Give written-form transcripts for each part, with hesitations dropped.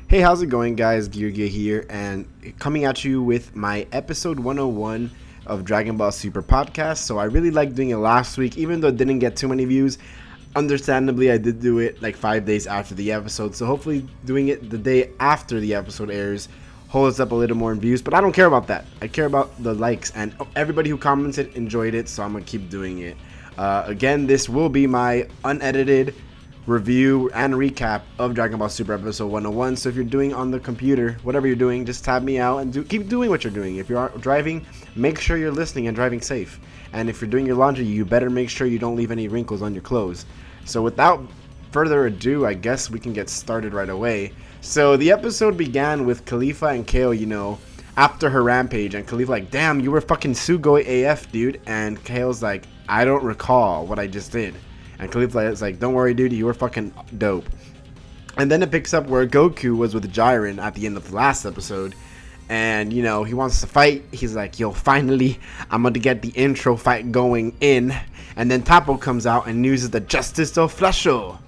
Hey, how's it going, guys? Geargiaa here, and coming at you with my episode 101 of Dragon Ball Super podcast. So I really liked doing it last week, even though it didn't get too many views. Understandably, I did do it like 5 days after the episode, so hopefully doing it the day after the episode airs holds up a little more in views, but I don't care about that. I care about the likes, and everybody who commented enjoyed it, so I'm going to keep doing it. Again, this will be my unedited review and recap of Dragon Ball Super episode 101. So if you're doing on the computer, whatever you're doing, just tab me out and keep doing what you're doing. If you're driving, make sure you're listening and driving safe. And if you're doing your laundry, you better make sure you don't leave any wrinkles on your clothes. So without further ado, I guess we can get started right away. So the episode began with Khalifa and Kale, after her rampage, and Khalifa like, damn, you were fucking Sugoi AF, dude. And Kale's like, I don't recall what I just did. And Khalifa is like, don't worry, dude, you were fucking dope. And then it picks up where Goku was with Jiren at the end of the last episode. And, he wants to fight. He's like, yo, finally, I'm going to get the intro fight going in. And then Tapo comes out and uses the Justice del Flasho.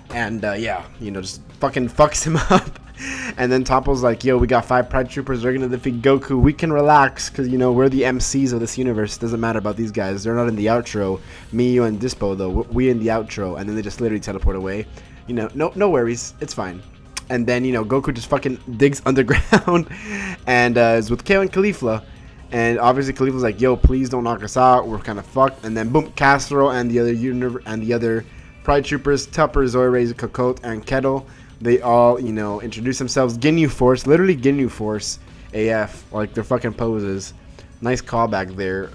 And, just fucking fucks him up. And then Tapo's like, yo, we got 5 Pride Troopers. They're going to defeat Goku. We can relax because, we're the MCs of this universe. It doesn't matter about these guys. They're not in the outro. Me, you, and Dispo, though. We in the outro. And then they just literally teleport away. No worries. It's fine. And then, Goku just fucking digs underground and is with Kale and Khalifa. And obviously Khalifa's like, yo, please don't knock us out. We're kind of fucked. And then, boom, Castro and the other Pride Troopers, Tupper, Zoire's, Cocotte, and Kettle, they all, introduce themselves. Ginyu Force, literally Ginyu Force AF, like their fucking poses. Nice callback there.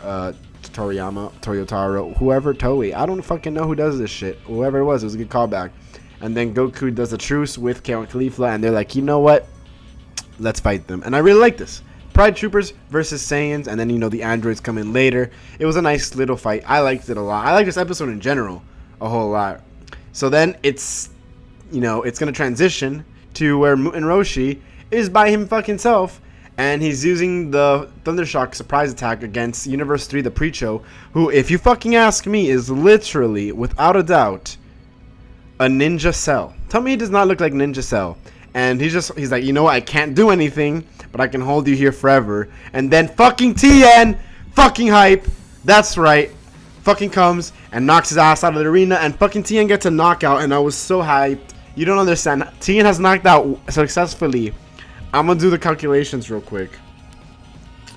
Toriyama, Toyotaro, whoever, Toei. I don't fucking know who does this shit. Whoever it was a good callback. And then Goku does a truce with Kale and Khalifa, and they're like, you know what? Let's fight them. And I really like this. Pride Troopers versus Saiyans, and then, the androids come in later. It was a nice little fight. I liked it a lot. I like this episode in general a whole lot. So then it's going to transition to where Muten Roshi is by him fucking self, and he's using the Thundershock surprise attack against Universe 3, the Preacho, who, if you fucking ask me, is literally, without a doubt, a Ninja Cell. Tell me he does not look like Ninja Cell. And he's like, I can't do anything, but I can hold you here forever. And then fucking Tien, fucking hype, that's right, fucking comes and knocks his ass out of the arena, and fucking Tien gets a knockout, and I was so hyped. You don't understand. Tien has knocked out successfully. I'm gonna do the calculations real quick.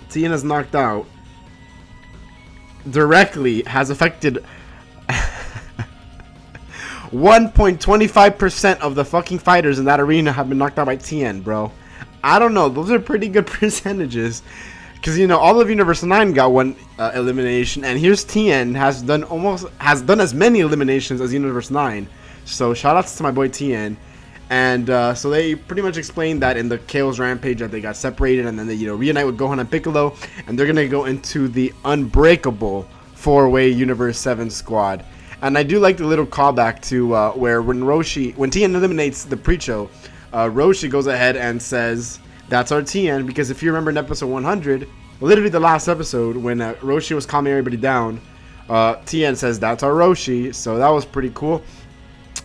Tien has knocked out directly, has affected 1.25% of the fucking fighters in that arena have been knocked out by Tien, bro. I don't know. Those are pretty good percentages. Because, all of Universe 9 got one elimination. And here's Tien has done as many eliminations as Universe 9. So, shout outs to my boy Tien. And so they pretty much explained that in the Chaos Rampage that they got separated. And then they, reunite with Gohan and Piccolo. And they're going to go into the unbreakable 4-way Universe 7 squad. And I do like the little callback to where when Tien eliminates the Preacho, Roshi goes ahead and says, that's our Tien. Because if you remember in episode 100, literally the last episode, when Roshi was calming everybody down, Tien says, that's our Roshi. So that was pretty cool.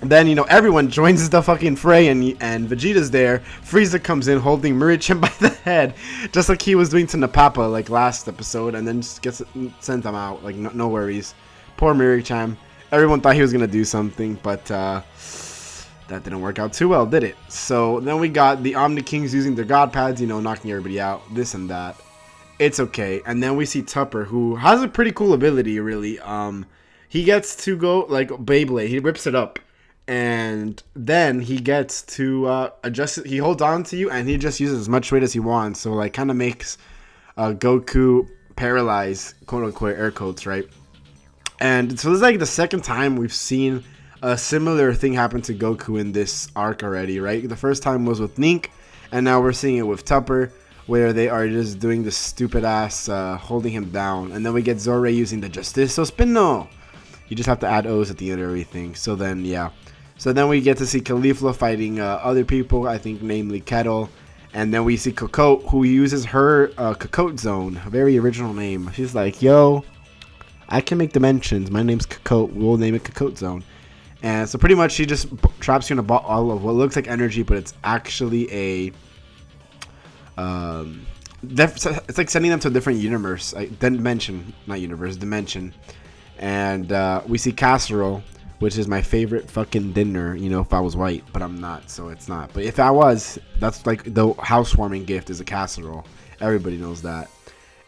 Then, everyone joins the fucking fray, and Vegeta's there. Frieza comes in holding Murichan by the head, just like he was doing to Napapa, like last episode, and then just sent him out. Like, no worries. Poor Murichan. Everyone thought he was going to do something, but that didn't work out too well, did it? So then we got the Omni Kings using their God Pads, knocking everybody out, this and that. It's okay. And then we see Tupper, who has a pretty cool ability, really. He gets to go, like, Beyblade. He rips it up. And then he gets to adjust it. He holds on to you, and he just uses as much weight as he wants. So, like, kind of makes Goku paralyzed, quote-unquote, air quotes, right? And so this is like the second time we've seen a similar thing happen to Goku in this arc already, right? The first time was with Nink, and now we're seeing it with Tupper, where they are just doing this stupid ass holding him down. And then we get Zorre using the Justice Spino. You just have to add O's at the end of everything. So then, yeah. So then we get to see Khalifa fighting other people, I think namely Kettle. And then we see Cocotte, who uses her Cocotte Zone, a very original name. She's like, yo, I can make dimensions. My name's Cocotte. We'll name it Cocotte Zone. And so pretty much she just traps you in a ball of what looks like energy, but it's actually a it's like sending them to a different universe, dimension, not universe, dimension. And we see casserole, which is my favorite fucking dinner, you know, if I was white, but I'm not, so it's not. But if I was, that's like the housewarming gift is a casserole. Everybody knows that.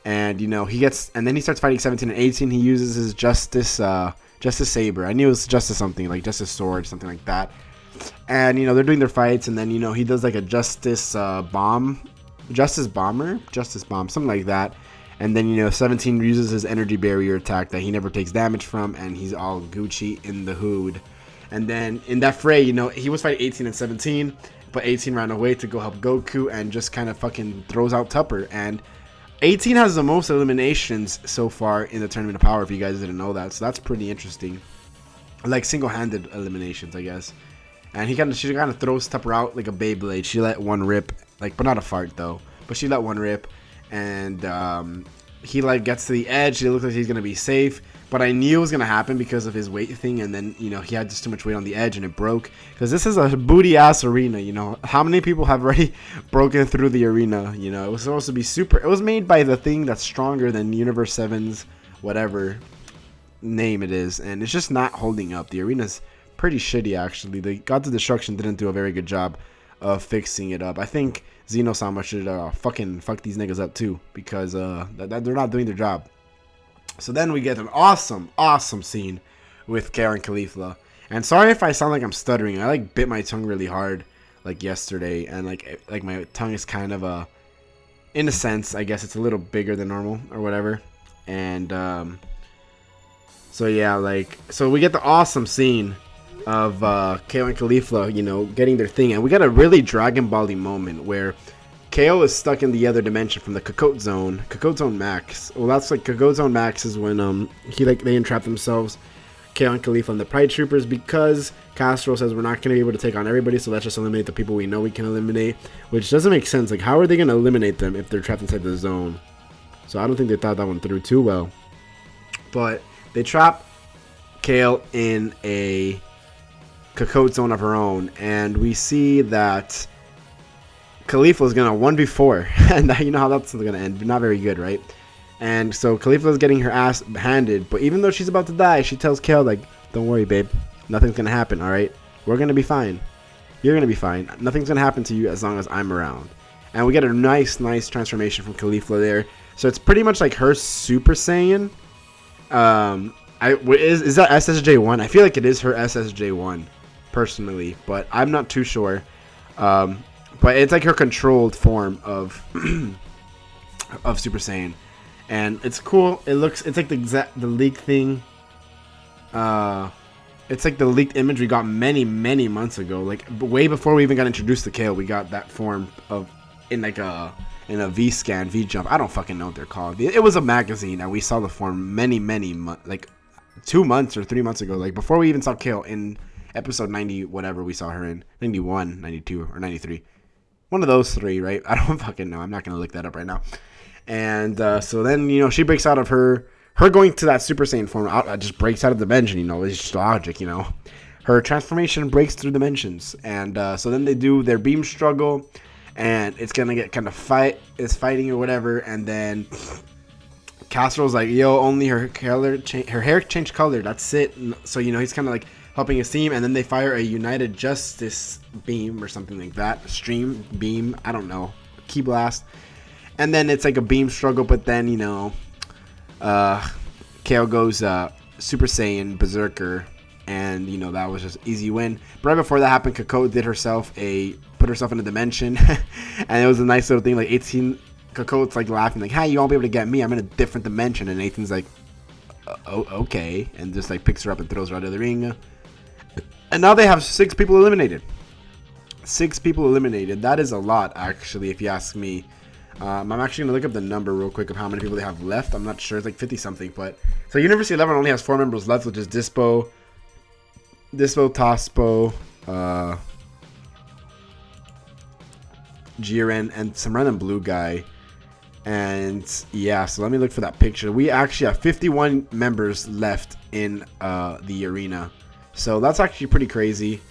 And, you know, and then he starts fighting 17 and 18. He uses his Justice Saber. I knew it was Justice something, like Justice Sword, something like that. And, you know, they're doing their fights, and then, you know, he does like a Justice Bomber, something like that. And then, you know, 17 uses his energy barrier attack that he never takes damage from, and he's all Gucci in the hood. And then in that fray, you know, he was fighting 18 and 17, but 18 ran away to go help Goku and just kind of fucking throws out Tupper. And 18 has the most eliminations so far in the Tournament of Power, if you guys didn't know that. So that's pretty interesting. Like single-handed eliminations, I guess. And she kind of throws Tupper out like a Beyblade. She let one rip, like, but not a fart though. But she let one rip, and he like gets to the edge. It looks like he's gonna be safe, but I knew it was gonna happen because of his weight thing. And then, you know, he had just too much weight on the edge, and it broke. Because this is a booty ass arena. You know, how many people have already broken through the arena? You know, it was supposed to be super. It was made by the thing that's stronger than Universe 7's whatever name it is, and it's just not holding up. The arena's pretty shitty, actually. The Gods of Destruction didn't do a very good job of fixing it up. I think Xeno-sama should fucking fuck these niggas up too, because they're not doing their job. So then we get an awesome scene with Kale and Caulifla. And sorry if I sound like I'm stuttering. I like bit my tongue really hard like yesterday, and like my tongue is kind of in a sense, I guess it's a little bigger than normal or whatever. And so yeah, so we get the awesome scene of Kale and Caulifla, you know, getting their thing, and we got a really Dragon Ball-y moment where Kale is stuck in the other dimension from the Cocotte Zone Max. Well, that's like Cocotte Zone Max is when they entrap themselves, Kale and Caulifla and the Pride Troopers, because Castro says we're not going to be able to take on everybody, so let's just eliminate the people we know we can eliminate, which doesn't make sense. Like, how are they going to eliminate them if they're trapped inside the zone? So I don't think they thought that one through too well. But they trap Kale in a Cocotte Zone of her own, and we see that Caulifla is gonna 1v4, and you know how that's gonna end. Not very good, right? And so Caulifla is getting her ass handed, but even though she's about to die, she tells Kale, like, don't worry, babe, nothing's gonna happen, all right? We're gonna be fine. You're gonna be fine. Nothing's gonna happen to you as long as I'm around. And we get a nice transformation from Caulifla there. So it's pretty much like her Super Saiyan. Is that SSJ1? I feel like it is her SSJ1. Personally, but I'm not too sure. But it's like her controlled form of Super Saiyan, and it's cool. It's like the leak thing. It's like the leaked image we got many months ago, like way before we even got introduced to Kale. We got that form in a V-scan, V-jump. I don't fucking know what they're called. It was a magazine, and we saw the form many like 2 months or 3 months ago, like before we even saw Kale in episode 90, whatever we saw her in, 91, 92, or 93. One of those three, right? I don't fucking know. I'm not going to look that up right now. And so then, you know, she breaks out of her going to that Super Saiyan form, just breaks out of the dimension, you know. It's just logic, you know. Her transformation breaks through dimensions. And so then they do their beam struggle, and it's going to get kind of fighting or whatever. And then Castro's like, yo, only her hair changed color. That's it. So, you know, he's kind of like helping his team, and then they fire a United Justice beam or something like that. Stream beam, I don't know, key blast, and then it's like a beam struggle. But then, you know, Kale goes Super Saiyan Berserker, and you know that was just easy win. But right before that happened, Cocotte put herself in a dimension, and it was a nice little thing. Like 18, Cocotte's like laughing, like, "Hey, you won't be able to get me. I'm in a different dimension." And Nathan's like, "Oh, okay," and just like picks her up and throws her out of the ring. And now they have 6 people eliminated. 6 people eliminated. That is a lot, actually, if you ask me. I'm actually going to look up the number real quick of how many people they have left. I'm not sure. It's like 50-something. But so University 11 only has 4 members left, which is Dispo, Tospo, Jiren, and some random blue guy. And yeah, so let me look for that picture. We actually have 51 members left in the arena. So that's actually pretty crazy.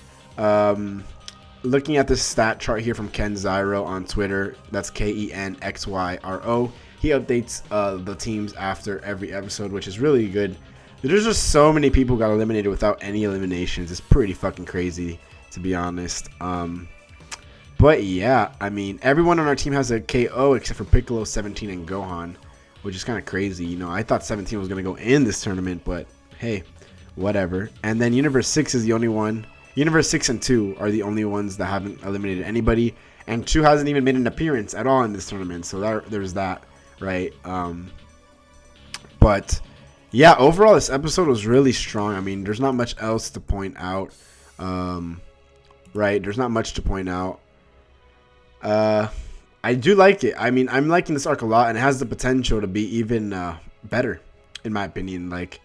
Looking at this stat chart here from Ken Zyro on Twitter, that's KenXyro. He updates the teams after every episode, which is really good. There's just so many people who got eliminated without any eliminations. It's pretty fucking crazy, to be honest. But yeah, I mean, everyone on our team has a KO except for Piccolo, 17, and Gohan, which is kind of crazy. You know, I thought 17 was going to go in this tournament, but hey, whatever. And then Universe 6 is the only one. Universe 6 and 2 are the only ones that haven't eliminated anybody. And 2 hasn't even made an appearance at all in this tournament. So there's that, right? But yeah, overall, this episode was really strong. I mean, there's not much else to point out. Right? There's not much to point out. I do like it. I mean, I'm liking this arc a lot, and it has the potential to be even better, in my opinion. Like,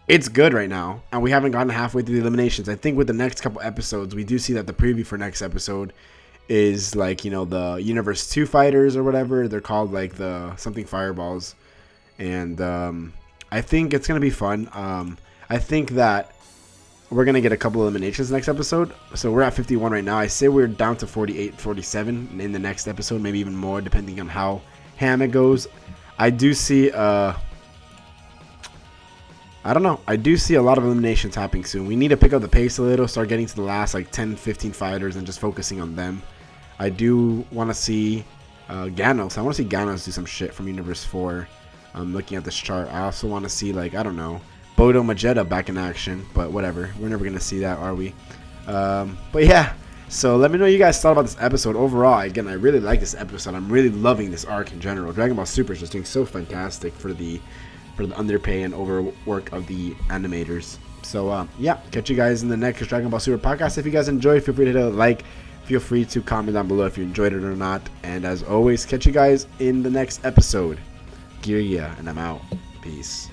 it's good right now, and we haven't gotten halfway through the eliminations. I think with the next couple episodes, we do see that the preview for next episode is like, you know, the Universe 2 fighters or whatever. They're called like the something fireballs, and I think it's gonna be fun. I think that we're going to get a couple eliminations next episode. So we're at 51 right now. I say we're down to 48, 47 in the next episode, maybe even more, depending on how ham it goes. I do see, I don't know. I do see a lot of eliminations happening soon. We need to pick up the pace a little, start getting to the last like 10, 15 fighters and just focusing on them. I do want to see Ganos. I want to see Ganos do some shit from Universe 4. I'm looking at this chart. I also want to see, like, I don't know, Bodo Magetta back in action, but whatever. We're never going to see that, are we? But yeah, so let me know what you guys thought about this episode. Overall, again, I really like this episode. I'm really loving this arc in general. Dragon Ball Super is just doing so fantastic for the underpay and overwork of the animators. So yeah, catch you guys in the next Dragon Ball Super podcast. If you guys enjoyed, feel free to hit a like. Feel free to comment down below if you enjoyed it or not. And as always, catch you guys in the next episode. Geargiaa, and I'm out. Peace.